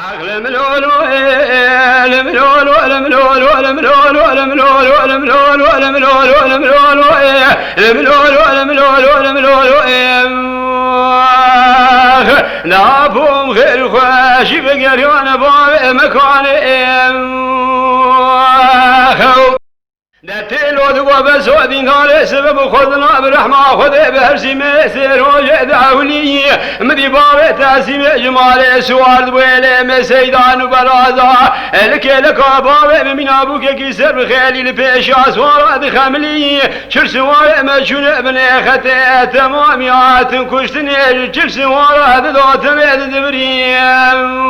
عقل ملولو الملولو الملولو الملولو الملولو الملولو الملولو الملولو الملولو الملولو الملولو نابهم غير خواشي بقريون باب مكان دتيلو دقوا بسودي نار سبب خذنا برحمة خذ بهرسي مسير وجد عولي مدي باب تاسيم جمال سوارد بويلة مسيدان برازا لك باب من أبوك كسر بخيلي لبيش أسوار خملي شر سوار مجون ابن خطي تماميات كشتني شر سوار دوت ميد دبريم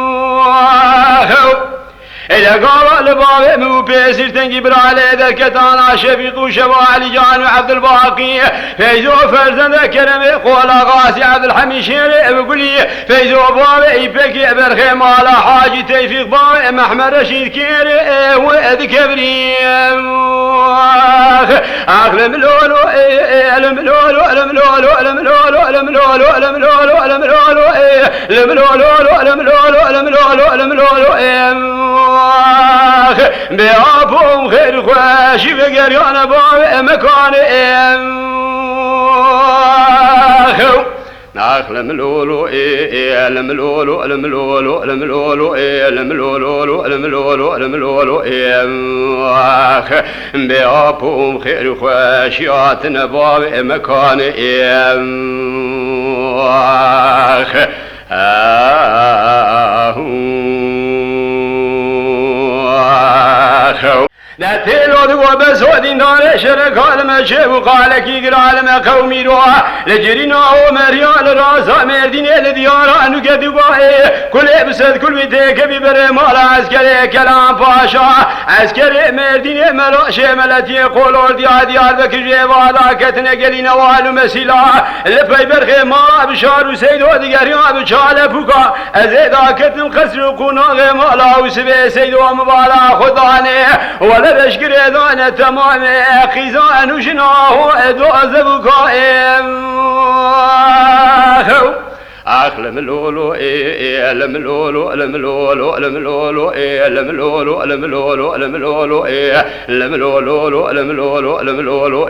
إذا قال لبابي مو بيسير تنجي برالي ذكتانا شفيق وشبا علي جان وعبد الباقي فيزو فرزن كرمي قولا غاسي عبد الحميد شيري بقولي فيزو بابي بكي برخي مالا حاجي تيفيق بابي محمد رشيد كيري وإذ كبري أخل ملولو الملولو الملولو الملولو الملولو الملولو الملولو الملولو الملولو الملولو الملولو بأبوهم خير خواشي بقريان باب مكان ناخل ملولو الملولو الملولو الملولو الملولو الملولو الملولو بأبوهم خير خواشيات باب مكان نتيلو دقوا بسودين دار شرك المشي وقال كي قرال ما قومي روح لجرينا ومريال راسا مردين الديار انو قدقوا كل ابسد كل بيتك ببر مال عسكري كلام باشا عسكري مردين ملو شملتي قولور ديار بكجي وادا كتنا قلينا والو مسيلا لفاي برخي ما بشار وسيدو دقاريا بشال بوكا ازيدا كتن قصر قناغ مالا وسبي سيدو مبالا خداني ولا بشكر ذانا تمام خيزان وشناه ادو ازبكائم أخل ملولو الملولو الملولو الملولو الملولو الملولو الملولو الملولو الملولو الملولو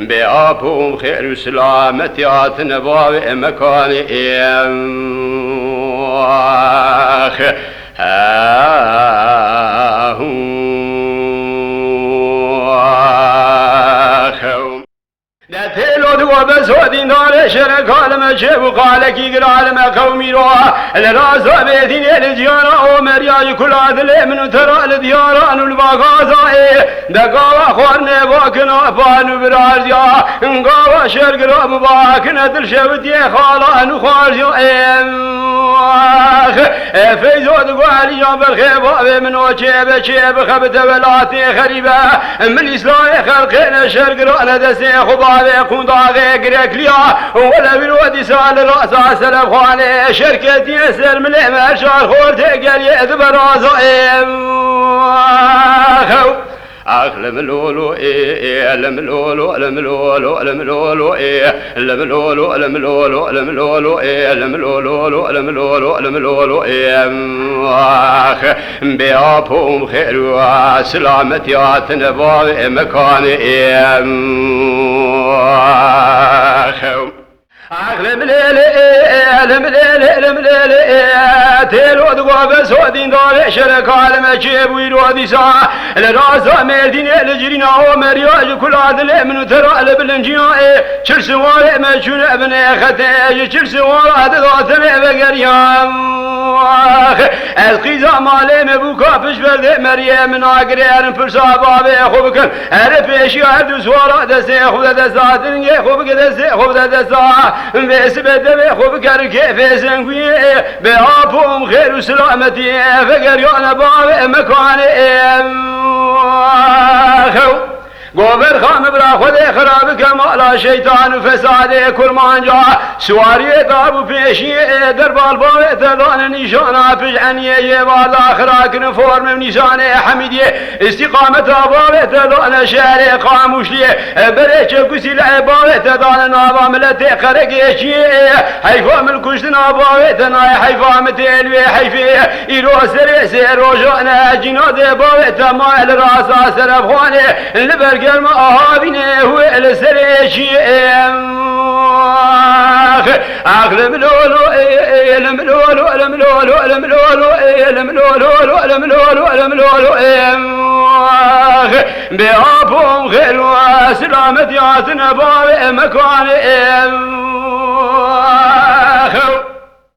بأبوهم خير سلامتيات نباب مكان نتيلو دقوا بسودين دار شرك المشي وقال كي قرال ما قومي روح الرازا بيدين الديارة ومرياي كل عدل من ترى الديارة والباقازة دقاوا خوارنا باكنا بانو برازيا نقاوا شرق رب باكنا تلشبتي خالا نخارجو فيزو دقوا علي جنب الخيبة من وشيب شيب خبت بلاتي خريبة من الإسلام خلقنا شرق رأنا دسي خبا يكون ضاغي قريكليا ولا بالودي سال رأسا سلف خاني شركتي يسر من المشار خورتي قال يذبر رازائم أخل ملولو الملولو الملولو الملولو الملولو الملولو الملولو الملولو الملولو الملولو بأبوهم خير وسلامتيات نباب مكان أخل مليلي تيلو دقوا بسودين دار شرك المشي ويرو ديسا الرازا مردين الجرينا ومرياج كل عدل من ترى البلنجيا شر سوار مشون ابن خطي شر سوار عدد بقريام القيزا مالي مبوكا فش برد مريم ناقرين فرسا بابي خوبكن عرف اشي عدو سوارا دسي خوب دساتن خوبك دسي خوب دسا بس بدبي خوبكر كيف سنقوي بأبوهم خير وسلامتي فقر يانا بابي مكان قوبر خام برا خود خراب كمالا شيطان فساد كل مانجا سواري دابو بيشي دربال باوت دان نشانا فجعني يبال آخراك نفور من نشان حميدي استقامة باوت دان شارع قاموش لي بريش قسل باوت دان نابا ملتي خرقشي حيفا من كشتنا باوت ناي حيفا متلوي حيفي إلو سريسي روجانا جنود باوت مايل راسا سرفخاني لبرقل ما أهابيني هو السريشي أخلم لولو إلم لولو إلم لولو إلم لولو إلم لولو إلم لولو إلم لولو بأبهم خير وسلامة ياتنا باب مكان